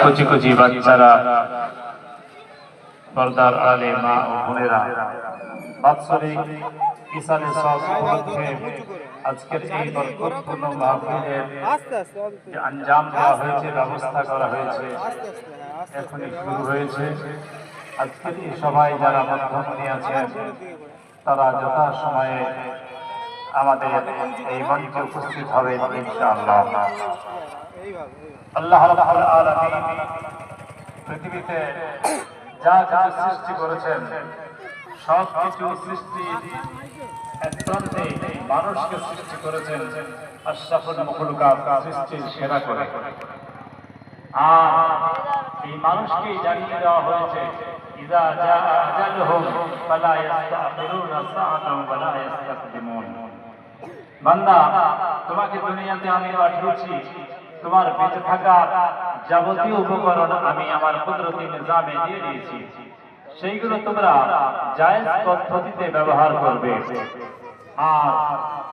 কুচি কুচি বাচ্চারা, পর্দার আলে মা ও বোনেরা, বাৎসরিক ইসালে সব উপলক্ষে আজকের এই বরকতপূর্ণ মাহফিলের যে আঞ্জাম দেওয়া হয়েছে, ব্যবস্থা করা হয়েছে, এখনই শুরু হয়েছে। আজকের এই সবাই যারা মধ্যমণি আছেন তারা যথাসময়ে আমাদের এই মঞ্চে উপস্থিত হবেন ইনশাআল্লাহ। আল্লাহ রাব্বুল আলামিন পৃথিবীতে যা যা সৃষ্টি করেছেন সব কিছু সৃষ্টি একদমই মানুষকে সৃষ্টি করেছেন আশরাফুল মাখলুকাত, সৃষ্টির সেরা করে। আর এই মানুষকে জানিয়ে দেওয়া হয়েছে ইযা জা আজালুহুম ফালা ইস্তাখিরুনা সাআতান ওয়ালা ইস্তাকদিমুন। বান্দা, তোমাকে দুনিয়াতে আমি পাঠিয়েছি, তোমার বেঁচে থাকার যাবতীয় উপকরণ আমি আমার কুদরতি নিজামে দিয়ে দিয়েছি, সেইগুলো তোমরা জায়েজ পদ্ধতিতে ব্যবহার করবে। আর